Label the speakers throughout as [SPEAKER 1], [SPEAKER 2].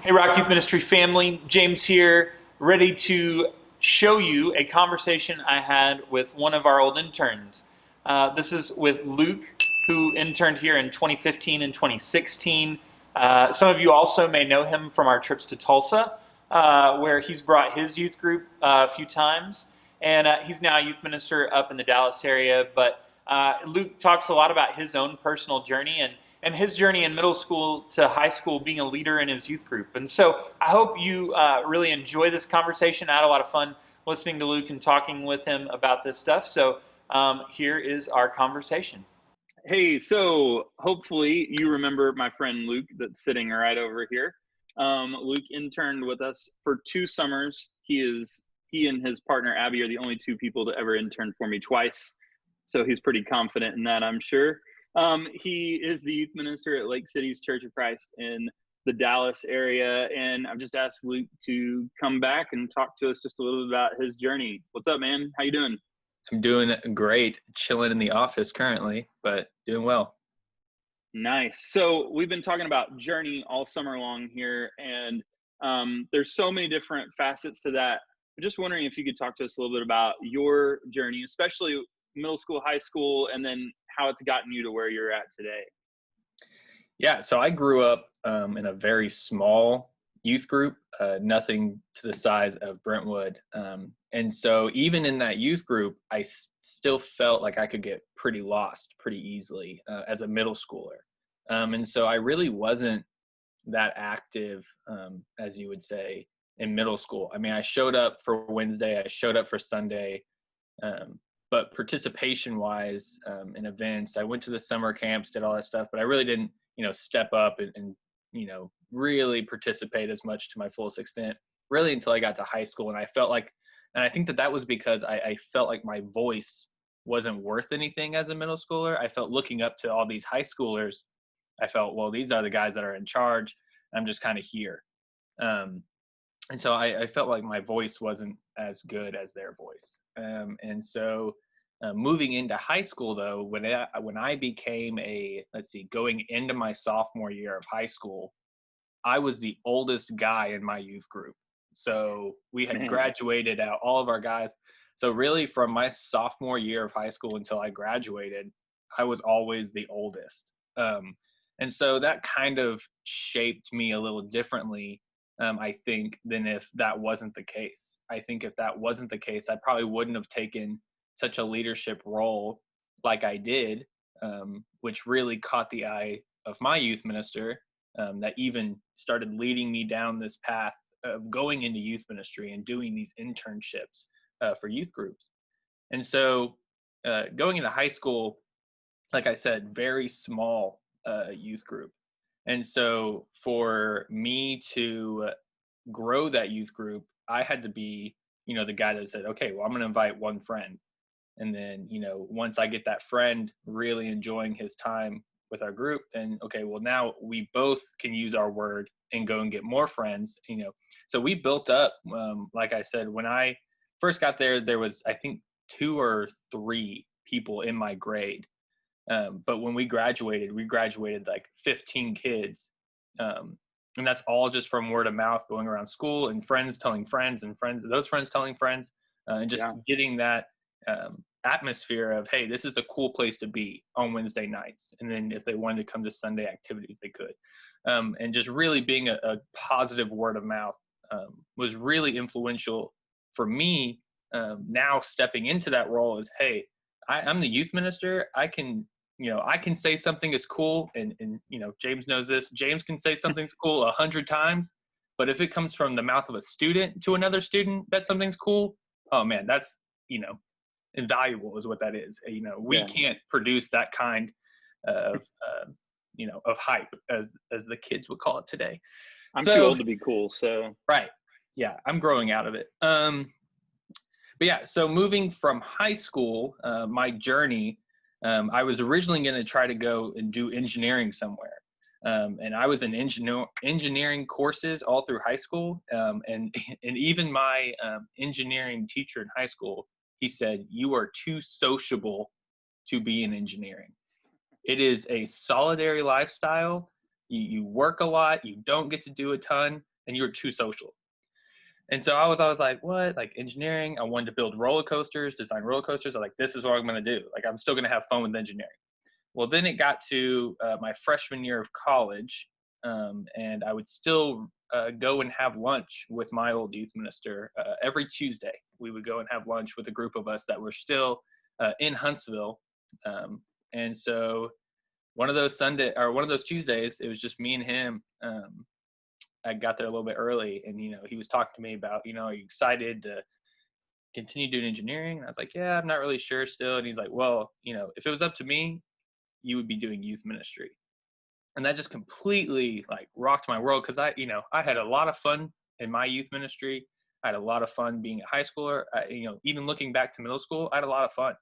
[SPEAKER 1] Hey, Rock Youth Ministry family, James here, ready to show you a conversation I had with one of our old interns. This is with Luke, who interned here in 2015 and 2016. Some of you also may know him from our trips to Tulsa, where he's brought his youth group a few times, and he's now a youth minister up in the Dallas area. But Luke talks a lot about his own personal journey and his journey in middle school to high school being a leader in his youth group. And so I hope you really enjoy this conversation. I had a lot of fun listening to Luke and talking with him about this stuff. So here is our conversation.
[SPEAKER 2] Hey, so hopefully you remember my friend Luke that's sitting right over here. Luke interned with us for 2 summers. He and his partner Abby are the only two people to ever intern for me twice. So he's pretty confident in that, I'm sure. He is the youth minister at Lake City's Church of Christ in the Dallas area. And I've just asked Luke to come back and talk to us just a little bit about his journey. What's up, man? How you doing?
[SPEAKER 3] I'm doing great, chilling in the office currently, but doing well.
[SPEAKER 2] Nice. So we've been talking about journey all summer long here, and there's so many different facets to that. I'm just wondering if you could talk to us a little bit about your journey, especially middle school, high school, and then how it's gotten you to where you're at today.
[SPEAKER 3] Yeah, so I grew up in a very small youth group, nothing to the size of Brentwood. And so even in that youth group, I still felt like I could get pretty lost pretty easily as a middle schooler. And so I really wasn't that active, as you would say, in middle school. I mean, I showed up for Wednesday, I showed up for Sunday, but participation-wise in events, I went to the summer camps, did all that stuff, but I really didn't, step up and really participate as much to my fullest extent, really until I got to high school. And I think that was because I felt like my voice wasn't worth anything as a middle schooler. I felt looking up to all these high schoolers. I felt, well, these are the guys that are in charge. I'm just kind of here. And so I felt like my voice wasn't as good as their voice. And so moving into high school, though, when I became going into my sophomore year of high school, I was the oldest guy in my youth group. So we had graduated out, all of our guys. So really from my sophomore year of high school until I graduated, I was always the oldest. And so that kind of shaped me a little differently, I think, than if that wasn't the case. I think if that wasn't the case, I probably wouldn't have taken such a leadership role like I did, which really caught the eye of my youth minister, that even started leading me down this path of going into youth ministry and doing these internships for youth groups. And so going into high school, like I said, very small youth group. And so for me to grow that youth group, I had to be, the guy that said, okay, well, I'm going to invite one friend. And then, once I get that friend really enjoying his time with our group, then, okay, well, now we both can use our word and go and get more friends, So we built up, like I said, when I first got there was, I think, 2 or 3 people in my grade. But when we graduated like 15 kids. And that's all just from word of mouth going around school and friends telling friends and those friends telling friends, and just getting that atmosphere of, hey, this is a cool place to be on Wednesday nights. And then if they wanted to come to Sunday activities, they could. And just really being a positive word of mouth was really influential for me. Now stepping into that role is, hey, I'm the youth minister. I can say something is cool, and James knows this. James can say something's cool 100 times, but if it comes from the mouth of a student to another student that something's cool, oh man, that's invaluable is what that is. We can't produce that kind of of hype, as the kids would call it today.
[SPEAKER 2] I'm too old to be cool, so
[SPEAKER 3] right, yeah, I'm growing out of it. But yeah, so moving from high school, my journey. I was originally going to try to go and do engineering somewhere. And I was in engineering courses all through high school. And even my engineering teacher in high school, he said, you are too sociable to be in engineering. It is a solitary lifestyle. You work a lot. You don't get to do a ton. and you were too social. And so I was always like, what? Like engineering? I wanted to build roller coasters, design roller coasters. I was like, this is what I'm going to do. Like, I'm still going to have fun with engineering. Well, then it got to my freshman year of college, and I would still go and have lunch with my old youth minister every Tuesday. We would go and have lunch with a group of us that were still in Huntsville. And so one of those Tuesdays, it was just me and him. I got there a little bit early, and he was talking to me about, are you excited to continue doing engineering? And I was like, yeah, I'm not really sure still. And he's like, well, if it was up to me, you would be doing youth ministry. And that just completely like rocked my world, because I had a lot of fun in my youth ministry. I had a lot of fun being a high schooler. Even looking back to middle school, I had a lot of fun.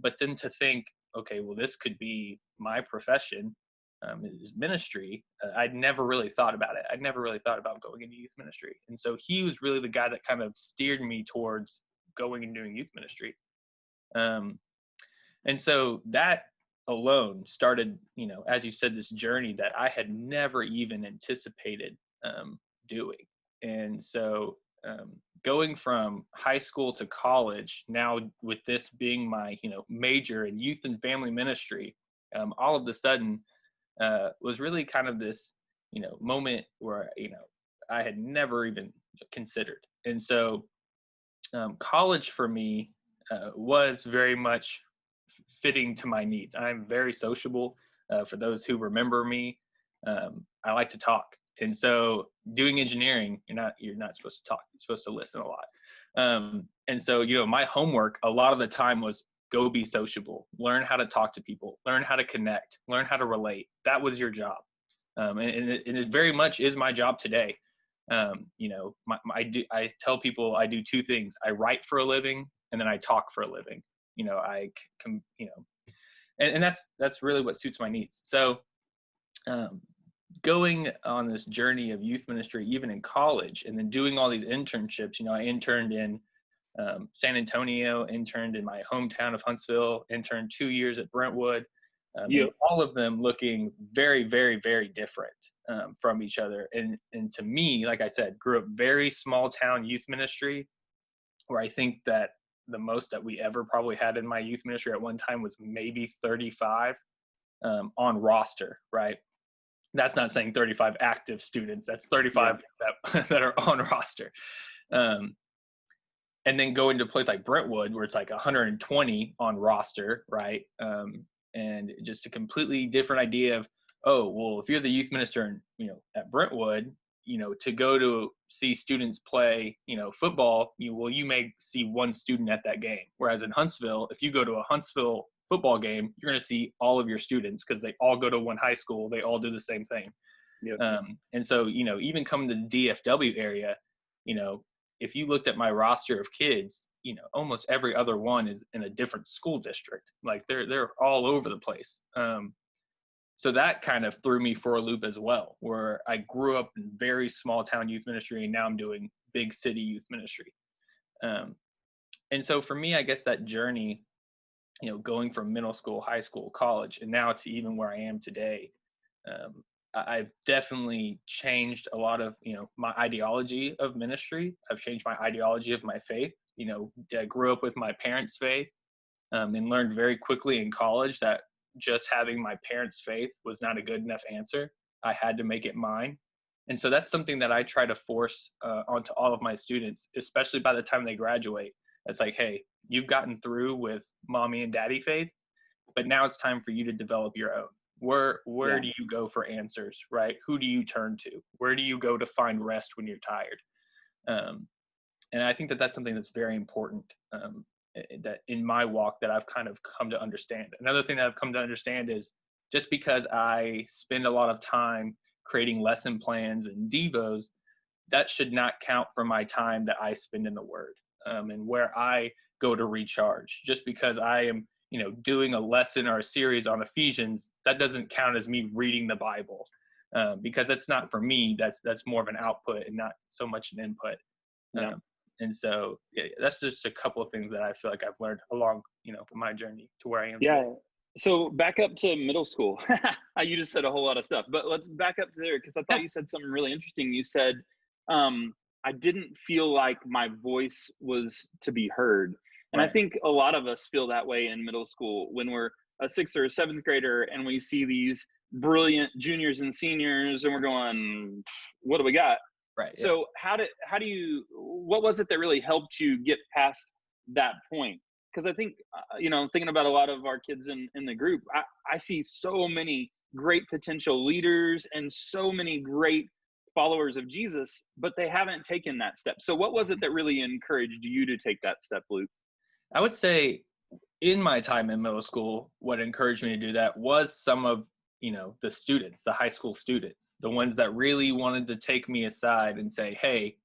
[SPEAKER 3] But then to think, okay, well, this could be my profession, is ministry. I'd never really thought about it. I'd never really thought about going into youth ministry. And so he was really the guy that kind of steered me towards going and doing youth ministry. And so that alone started, as you said, this journey that I had never even anticipated doing. And so going from high school to college, now with this being my, major in youth and family ministry, all of a sudden was really kind of this, moment where, I had never even considered. And so college for me was very much fitting to my needs. I'm very sociable. For those who remember me, I like to talk. And so doing engineering, you're not supposed to talk. You're supposed to listen a lot. And so, my homework a lot of the time was go be sociable, learn how to talk to people, learn how to connect, learn how to relate. That was your job. And it very much is my job today. I tell people I do two things. I write for a living, and then I talk for a living. I can, and that's really what suits my needs. So, going on this journey of youth ministry, even in college, and then doing all these internships, I interned in San Antonio, interned in my hometown of Huntsville, interned 2 years at Brentwood, and all of them looking very, very, very different from each other. And to me, like I said, grew up very small town youth ministry, where I think that the most that we ever probably had in my youth ministry at one time was maybe 35 on roster, right? That's not saying 35 active students. That's 35 that are on roster. And then going to a place like Brentwood, where it's like 120 on roster, right? And just a completely different idea of, oh, well, if you're the youth minister, at Brentwood, to go to see students play, football, you may see one student at that game. Whereas in Huntsville, if you go to a Huntsville football game, you're going to see all of your students, because they all go to one high school. They all do the same thing. And so, even coming to the DFW area, if you looked at my roster of kids, almost every other one is in a different school district. Like they're all over the place. So that kind of threw me for a loop as well, where I grew up in very small town youth ministry, and now I'm doing big city youth ministry. And so for me, I guess that journey, going from middle school, high school, college, and now to even where I am today, I've definitely changed a lot of, my ideology of ministry. I've changed my ideology of my faith. I grew up with my parents' faith, and learned very quickly in college that just having my parents' faith was not a good enough answer. I had to make it mine. And so that's something that I try to force onto all of my students, especially by the time they graduate. It's like, hey, you've gotten through with mommy and daddy faith, but now it's time for you to develop your own. Where do you go for answers, right? Who do you turn to? Where do you go to find rest when you're tired? And I think that that's something that's very important, that in my walk that I've kind of come to understand. Another thing that I've come to understand is just because I spend a lot of time creating lesson plans and devos, that should not count for my time that I spend in the Word, and where I go to recharge. Just because I am, doing a lesson or a series on Ephesians, that doesn't count as me reading the Bible, because that's not for me. That's more of an output and not so much an input. And so that's just a couple of things that I feel like I've learned along, my journey to where I am today.
[SPEAKER 2] So back up to middle school. You just said a whole lot of stuff, but let's back up to there, because I thought you said something really interesting. You said I didn't feel like my voice was to be heard. And I
[SPEAKER 3] Right.
[SPEAKER 2] think a lot of us feel that way in middle school when we're a sixth or a seventh grader and we see these brilliant juniors and seniors and we're going, what do we got?
[SPEAKER 3] Right. Yeah.
[SPEAKER 2] So what was it that really helped you get past that point? Because I think, thinking about a lot of our kids in the group, I see so many great potential leaders and so many great followers of Jesus, but they haven't taken that step. So what was it that really encouraged you to take that step, Luke?
[SPEAKER 3] I would say in my time in middle school, what encouraged me to do that was some of, the students, the high school students, the ones that really wanted to take me aside and say, hey,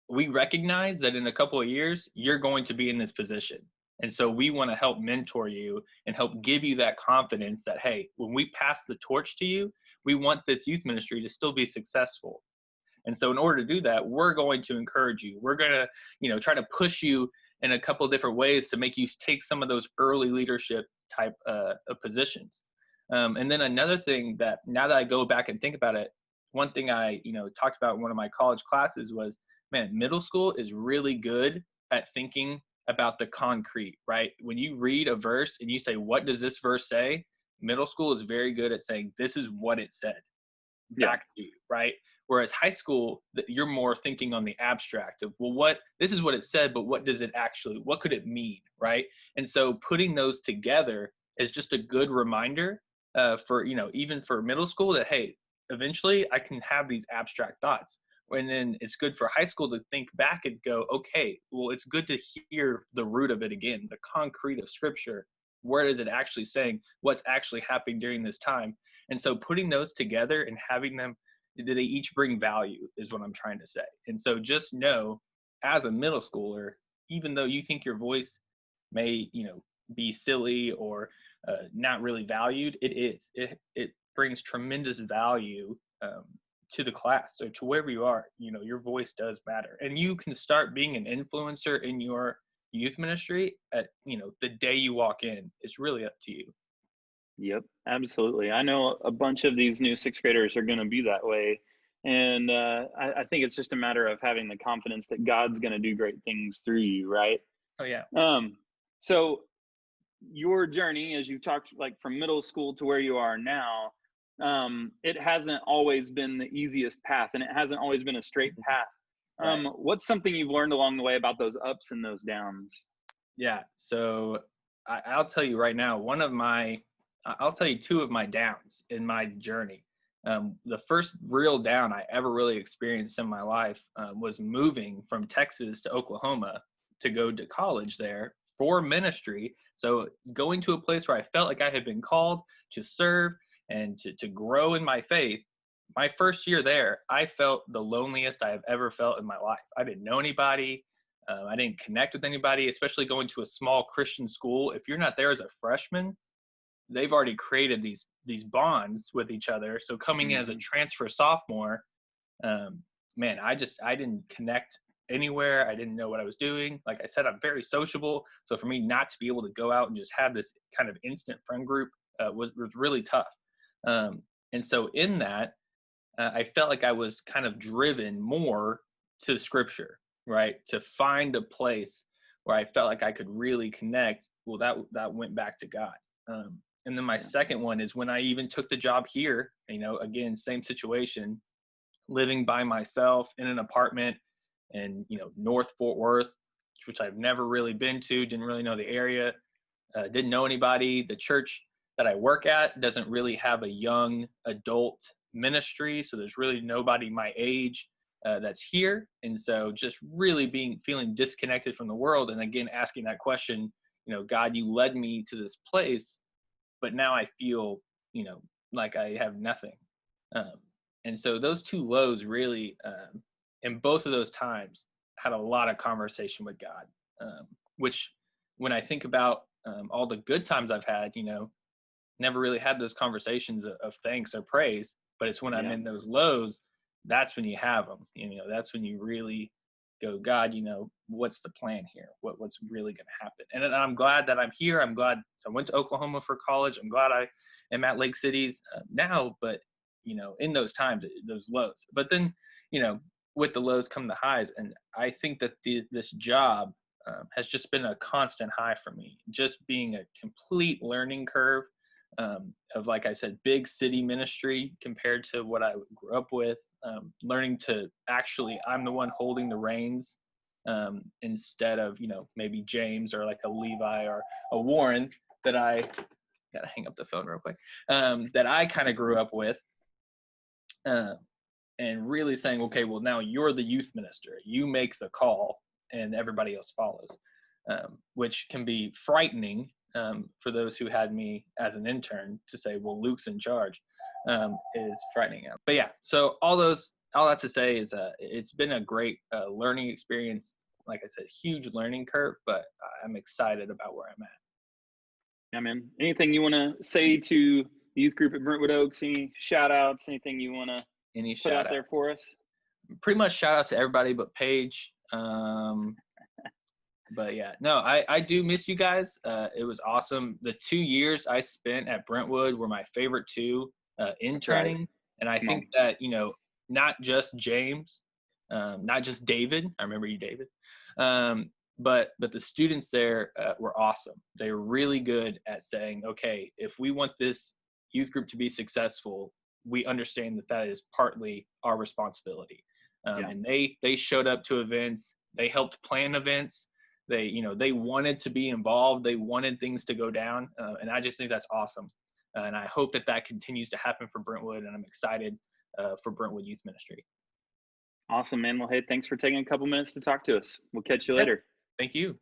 [SPEAKER 3] we recognize that in a couple of years, you're going to be in this position. And so we want to help mentor you and help give you that confidence that, hey, when we pass the torch to you, we want this youth ministry to still be successful. And so in order to do that, we're going to encourage you. We're going to, try to push you in a couple of different ways to make you take some of those early leadership type of positions. And then another thing that now that I go back and think about it, one thing I, talked about in one of my college classes was, man, middle school is really good at thinking about the concrete, right? When you read a verse and you say, what does this verse say? Middle school is very good at saying, this is what it said back to you, right? Whereas high school, you're more thinking on the abstract of, well, this is what it said, but what could it mean, right? And so putting those together is just a good reminder for, even for middle school that, hey, eventually I can have these abstract thoughts. And then it's good for high school to think back and go, okay, well, it's good to hear the root of it again, the concrete of scripture. Where is it actually saying? What's actually happening during this time? And so putting those together and having them, they each bring value is what I'm trying to say. And so just know, as a middle schooler, even though you think your voice may, be silly or not really valued, it is. It brings tremendous value to the class. So to wherever you are, your voice does matter. And you can start being an influencer in your youth ministry at, the day you walk in. It's really up to you.
[SPEAKER 2] Yep, absolutely. I know a bunch of these new sixth graders are going to be that way. And I think it's just a matter of having the confidence that God's going to do great things through you, right?
[SPEAKER 3] Oh, yeah.
[SPEAKER 2] So your journey, as you talked, like from middle school to where you are now, it hasn't always been the easiest path, and it hasn't always been a straight path.
[SPEAKER 3] Right.
[SPEAKER 2] What's something you've learned along the way about those ups and those downs?
[SPEAKER 3] Yeah. So I'll tell you right now, I'll tell you two of my downs in my journey. The first real down I ever really experienced in my life was moving from Texas to Oklahoma to go to college there for ministry. So going to a place where I felt like I had been called to serve and to grow in my faith. My first year there, I felt the loneliest I have ever felt in my life. I didn't know anybody. I didn't connect with anybody, especially going to a small Christian school. If you're not there as a freshman, they've already created these bonds with each other. So coming in as a transfer sophomore, man, I didn't connect anywhere. I didn't know what I was doing. Like I said, I'm very sociable. So for me not to be able to go out and just have this kind of instant friend group was really tough. And so in that, I felt like I was kind of driven more to scripture, right? To find a place where I felt like I could really connect. Well, that went back to God. And then my second one is when I even took the job here, again, same situation, living by myself in an apartment in, North Fort Worth, which I've never really been to, didn't really know the area, didn't know anybody. The church that I work at doesn't really have a young adult ministry. So there's really nobody my age that's here. And so just really feeling disconnected from the world. And again, asking that question, God, you led me to this place, but now I feel, like I have nothing. And so those two lows really, in both of those times, had a lot of conversation with God, which when I think about all the good times I've had, never really had those conversations of thanks or praise, but it's when I'm in those lows, that's when you have them. That's when you really go, God, what's the plan here? What's really going to happen? And I'm glad that I'm here. I'm glad I went to Oklahoma for college. I'm glad I am at Lake Cities now, but in those times, those lows. But then, with the lows come the highs. And I think that this job has just been a constant high for me, just being a complete learning curve of, like I said, big city ministry compared to what I grew up with, learning to actually, I'm the one holding the reins instead of, maybe James or like a Levi or a Warren that I gotta hang up the phone real quick, that I kind of grew up with. And really saying, okay, well, now you're the youth minister. You make the call and everybody else follows, which can be frightening for those who had me as an intern to say, well, Luke's in charge, is frightening. But yeah, so all that to say is it's been a great learning experience. Like I said, huge learning curve, but I'm excited about where I'm at.
[SPEAKER 2] Yeah, man. Anything you want to say to the youth group at Brentwood Oaks? Any shout outs? Anything you want to put out there for us?
[SPEAKER 3] Pretty much shout out to everybody but Paige. But yeah, no, I do miss you guys. It was awesome. The 2 years I spent at Brentwood were my favorite 2, interning. Right. And I think that, not just James, not just David. I remember you, David. But the students there were awesome. They were really good at saying, okay, if we want this youth group to be successful, we understand that is partly our responsibility. And they showed up to events. They helped plan events. They wanted to be involved. They wanted things to go down. And I just think that's awesome. And I hope that continues to happen for Brentwood. And I'm excited for Brentwood Youth Ministry.
[SPEAKER 2] Awesome, man. Well, hey, thanks for taking a couple minutes to talk to us. We'll catch you later.
[SPEAKER 3] Thank you.